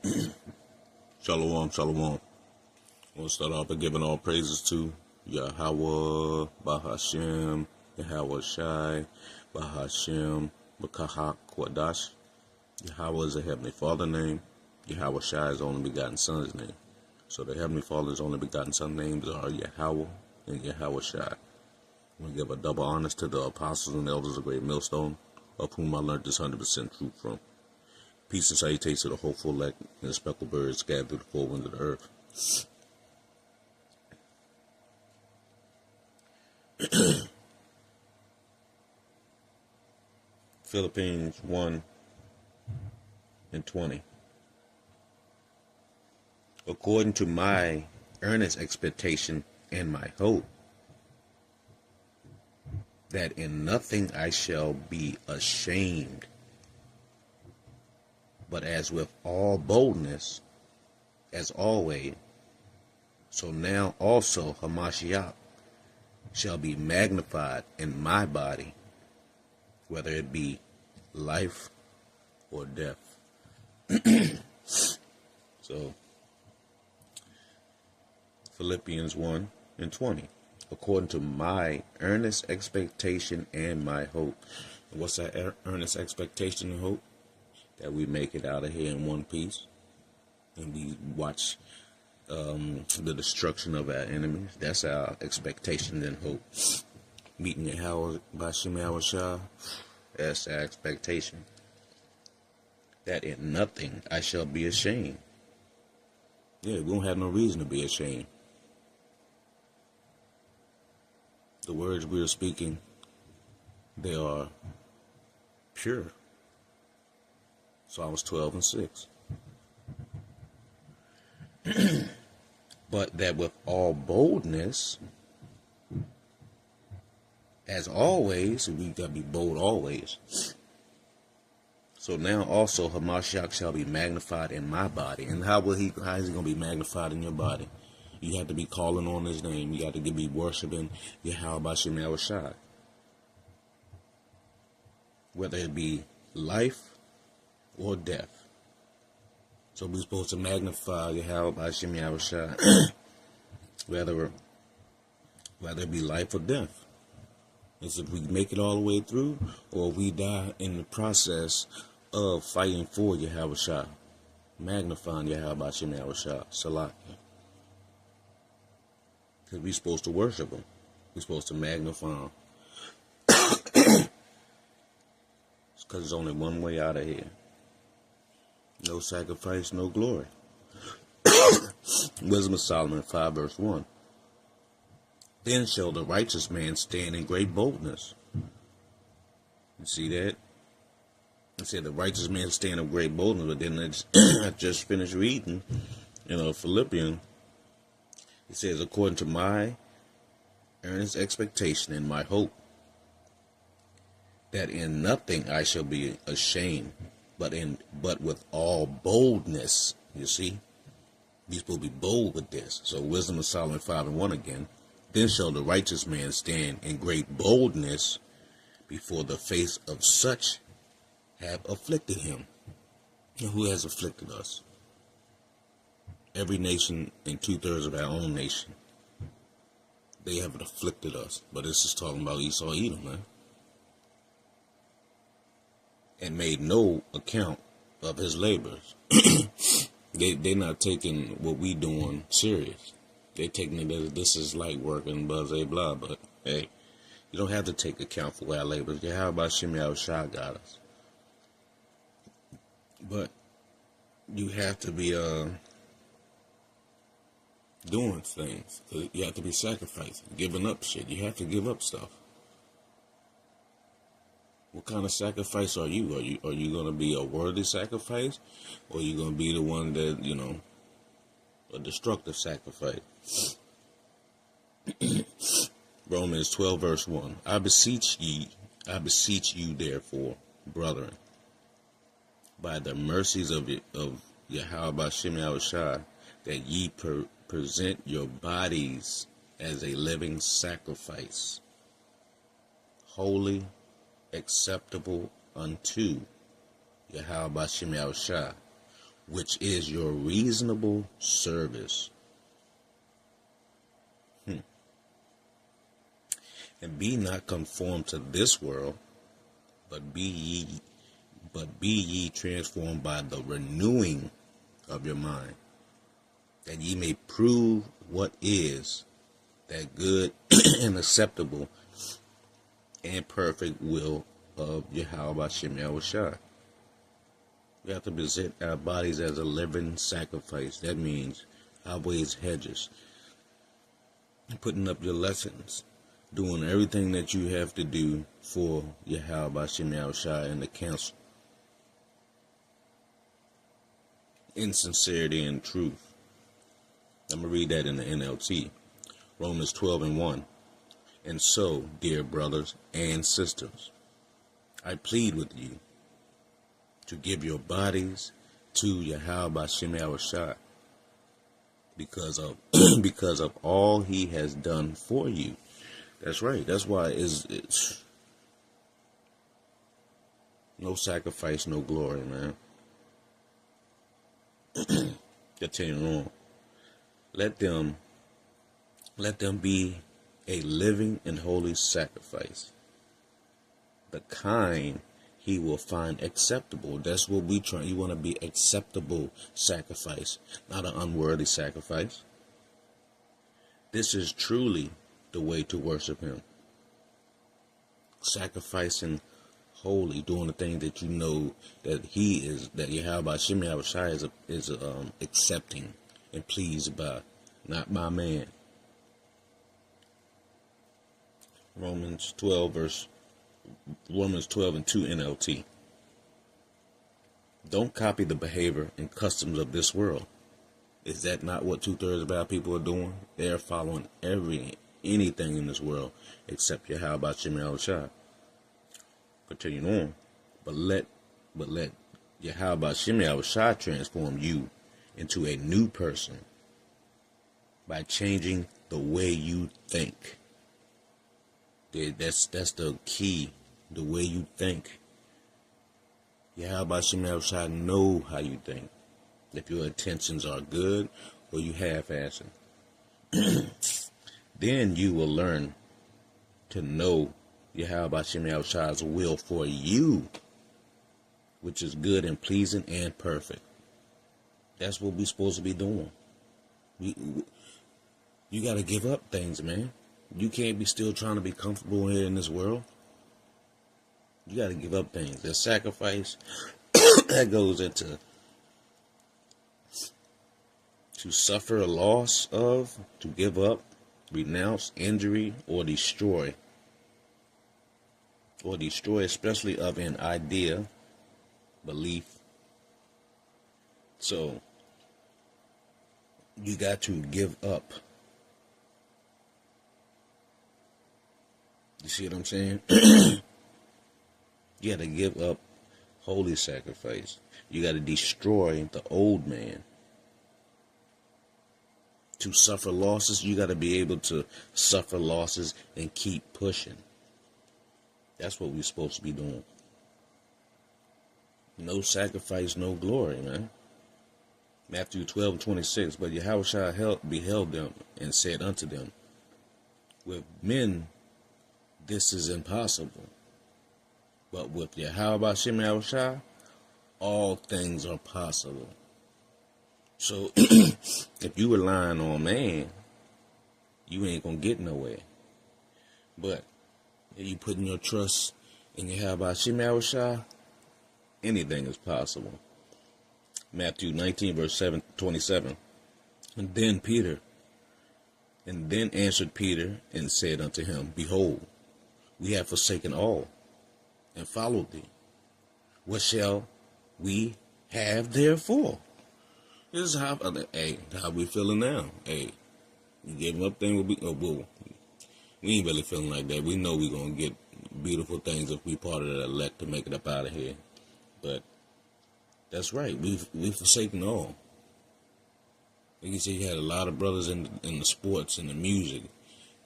Shalom, shalom. We'll start off by giving all praises to Yahweh, Bahashem, Yahawashi, Bahashem, Bakahak, Kwadash. Yahweh is the Heavenly Father name. Yahawashi is the only begotten Son's name. So the Heavenly Father's only begotten Son names are Yahweh and Yahawashi. We give a double honors to the apostles and elders of Great Millstone, of whom I learned this 100% truth from. Peace and salutations to the hopeful elect and the speckled birds scattered through the four winds of the earth. Philippines 1:20. According to my earnest expectation and my hope, that in nothing I shall be ashamed, but as with all boldness, as always, so now also Hamashiach shall be magnified in my body, whether it be life or death. So, Philippians 1:20. According to my earnest expectation and my hope. What's that earnest expectation and hope? That we make it out of here in one piece, and we watch the destruction of our enemies. That's our expectation and hope. Meeting Yahawashi by Yahawashi, that's our expectation. That in nothing I shall be ashamed. Yeah, we don't have no reason to be ashamed. The words we are speaking, they are pure. Psalms 12:6. But that with all boldness, as always, we gotta be bold always. So now also Hamashiach shall be magnified in my body. And how is he gonna be magnified in your body? You have to be calling on his name. You got to be worshiping Yahawashi Yahawashi. Whether it be life or death. So we're supposed to magnify Yahawashi Yahawashi. whether it be life or death. It's if we make it all the way through, or we die in the process of fighting for Yahawashi. Magnifying Yahawashi Yahawashi. Salah. Because we're supposed to worship him. We're supposed to magnify him. It's because there's only one way out of here. No sacrifice, no glory. Wisdom of Solomon 5:1. Then shall the righteous man stand in great boldness. You see that? It said the righteous man stand in great boldness, but then I just finished reading, Philippians. It says, according to my earnest expectation and my hope, that in nothing I shall be ashamed, but with all boldness. You see, you're supposed to be bold with this. So Wisdom of Solomon 5:1 again. Then shall the righteous man stand in great boldness before the face of such have afflicted him. And who has afflicted us? Every nation and 2/3 of our own nation. They have afflicted us. But this is talking about Esau Edom, man. And made no account of his labors. They're not taking what we doing serious. They taking it as this is light work and blah, blah, blah. But, hey, you don't have to take account for our labors. How about Yahawashi got us? But you have to be doing things. You have to be sacrificing, giving up shit. You have to give up stuff. What kind of sacrifice are you? Are you going to be a worthy sacrifice? Or are you going to be the one that, a destructive sacrifice? Romans 12:1. I beseech you therefore, brethren, by the mercies of Yahawashi Yahawashi, that ye present your bodies as a living sacrifice, holy, acceptable unto Yahawashi Yahawashi, which is your reasonable service. And be not conformed to this world, but be ye transformed by the renewing of your mind, that ye may prove what is that good and acceptable and perfect will of Yahawashi. We have to present our bodies as a living sacrifice. That means our ways hedges, putting up your lessons, doing everything that you have to do for Yahawashi and the council, in sincerity and truth. I'm going to read that in the NLT. Romans 12:1. And so, dear brothers and sisters, I plead with you to give your bodies to Yahawashi because of all he has done for you. That's right. That's why it's no sacrifice, no glory, man. Continue on. Let them be a living and holy sacrifice, the kind he will find acceptable. That's what we try. You want to be acceptable sacrifice, not an unworthy sacrifice. This is truly the way to worship him. Sacrificing holy, doing the thing that you know that he is, that Yahawashi is accepting and pleased by, not by man. Romans 12 and 2 NLT. Don't copy the behavior and customs of this world. Is that not what 2/3 of our people are doing? They are following anything in this world except Yahawashi. Continuing on. But let Yahawashi transform you into a new person by changing the way you think. That's the key, the way you think. Yahawashi know how you think. If your intentions are good or you half-assing. Then you will learn to know Yahawashi will for you, which is good and pleasing and perfect. That's what we're supposed to be doing. You got to give up things, man. You can't be still trying to be comfortable here in this world. You got to give up things. There's sacrifice that goes into to suffer a loss of, to give up, renounce, injury, or destroy. Or destroy, especially of an idea, belief. So, you got to give up. You see what I'm saying? You got to give up holy sacrifice. You got to destroy the old man. To suffer losses, you got to be able to suffer losses and keep pushing. That's what we're supposed to be doing. No sacrifice, no glory, man. Matthew 12:26. But Yahawashi beheld them and said unto them, with men this is impossible, but with Yahawashi all things are possible. So if you relying on man, you ain't gonna get nowhere. But if you putting your trust in Yahawashi, anything is possible. Matthew 19 verse 27. And then answered Peter and said unto him, behold, we have forsaken all and followed thee. What shall we have therefore? This is how we feeling now. Hey, you gave up thing we ain't really feeling like that. We know we're gonna get beautiful things if we part of that elect to make it up out of here. But that's right. We've forsaken all. Like you said, you had a lot of brothers in the sports and the music,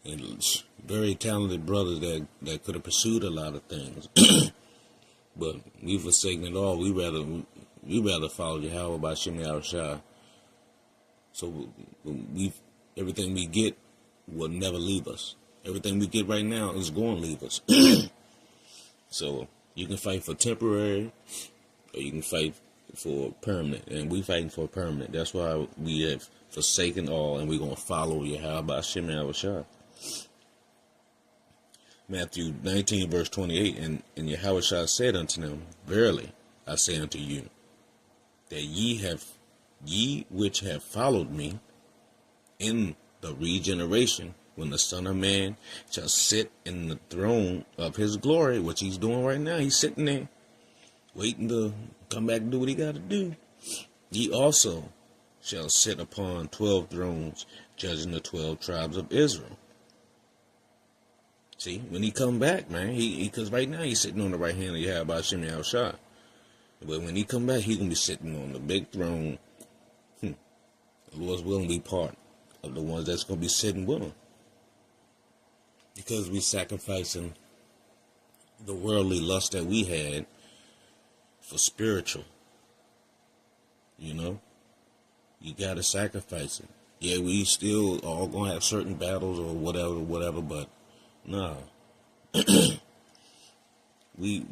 and very talented brothers that could have pursued a lot of things. But we've forsaken it all. we rather follow Yahweh by Shem Yahawashi. So everything we get will never leave us. Everything we get right now is going to leave us. So you can fight for temporary, or you can fight for permanent, and we fighting for permanent. That's why we have forsaken all, and we're going to follow Yahweh by Shem Yahawashi. Matthew 19, verse 28, and Yahawashi said unto them, Verily I say unto you, that ye which have followed me in the regeneration, when the Son of Man shall sit in the throne of his glory, which he's doing right now, he's sitting there, waiting to come back and do what he got to do. Ye also shall sit upon 12 thrones, judging the 12 tribes of Israel. See, when he come back, man, because right now he's sitting on the right hand of Yahweh Shem Yahawashi. But when he come back, he's going to be sitting on the big throne. The Lord's willing be part of the ones that's going to be sitting with him. Because we sacrificing the worldly lust that we had for spiritual. You know? You got to sacrifice it. Yeah, we still all going to have certain battles or whatever, but nah. we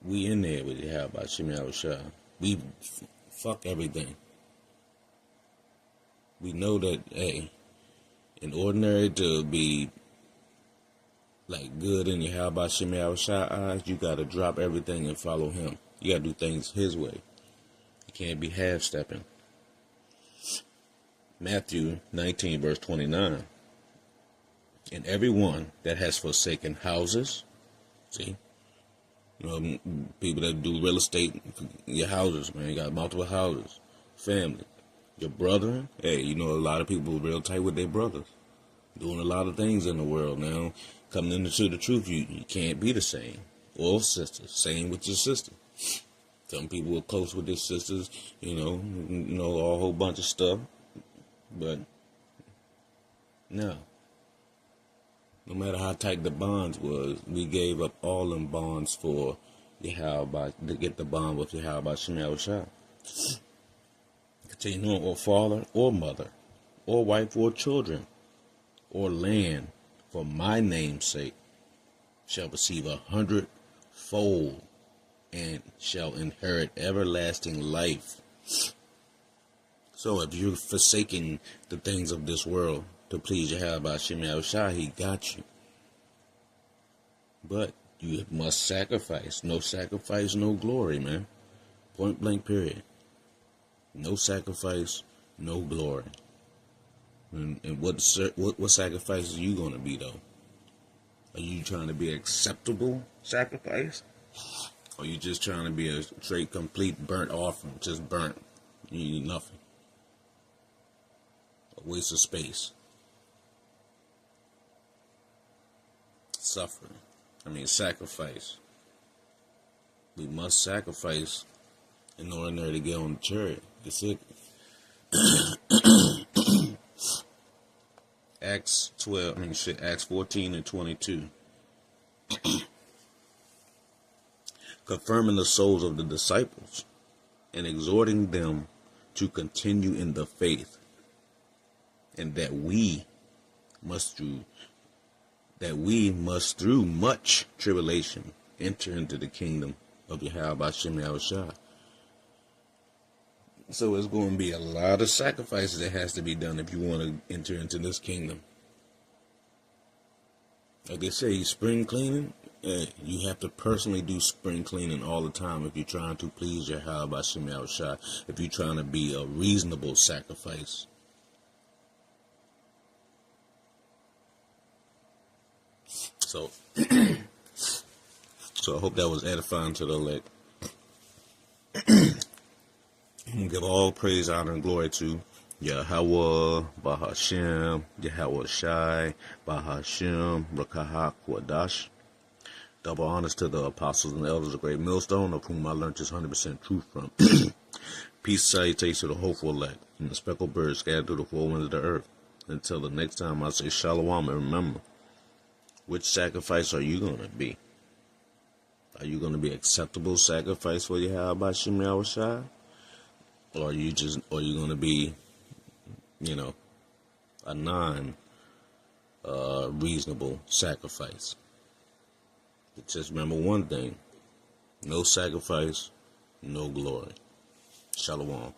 in there with the Yahweh Shem Yahawashi. We fuck everything. We know that, hey, in ordinary to be like good in your Yahweh Shem Yahawashi eyes, you got to drop everything and follow him. You got to do things his way. You can't be half-stepping. Matthew 19, verse 29. And everyone that has forsaken houses, see, you know, people that do real estate, your houses, man, you got multiple houses, family, your brethren, hey, you know, a lot of people are real tight with their brothers, doing a lot of things in the world now. Coming into the truth, you can't be the same. Or sisters, same with your sister. Some people are close with their sisters, you know, a whole bunch of stuff, but no. No matter how tight the bonds was, we gave up all them bonds for Yahweh to get the bond with Yahweh Shem Yahawashi. Continue on, or father, or mother, or wife, or children, or land, for my name's sake, shall receive 100-fold, and shall inherit everlasting life. So if you're forsaking the things of this world to please Yahweh Shem Yahawashi, he got you. But you must sacrifice. No sacrifice, no glory, man. Point blank, period. No sacrifice, no glory. And what sacrifice are you going to be, though? Are you trying to be acceptable sacrifice? Or are you just trying to be a straight, complete burnt offering? Just burnt. You need nothing. A waste of space. Suffering. Sacrifice. We must sacrifice in order to get on the chariot. That's it. Acts 14 and 22. Confirming the souls of the disciples and exhorting them to continue in the faith, and that we must through much tribulation enter into the kingdom of Yahweh Shem Yahawashi. So it's going to be a lot of sacrifices that has to be done if you want to enter into this kingdom. Like they say, spring cleaning, you have to personally do spring cleaning all the time if you're trying to please Yahweh Shem Yahawashi, if you're trying to be a reasonable sacrifice. So I hope that was edifying to the elect. Give all praise, honor, and glory to Yahweh, Bahashem, Yahawashi, Bahashem, Rakahak, Wadash. Double honors to the apostles and elders of Great Millstone, of whom I learned this 100% truth from. Peace, salutations to the hopeful elect, and the speckled birds scattered through the four winds of the earth. Until the next time I say shalom, and remember, which sacrifice are you going to be? Are you going to be acceptable sacrifice for Yahweh Shem Yahawashi? or you going to be, a non reasonable sacrifice. But just remember one thing: no sacrifice, no glory. Shalom.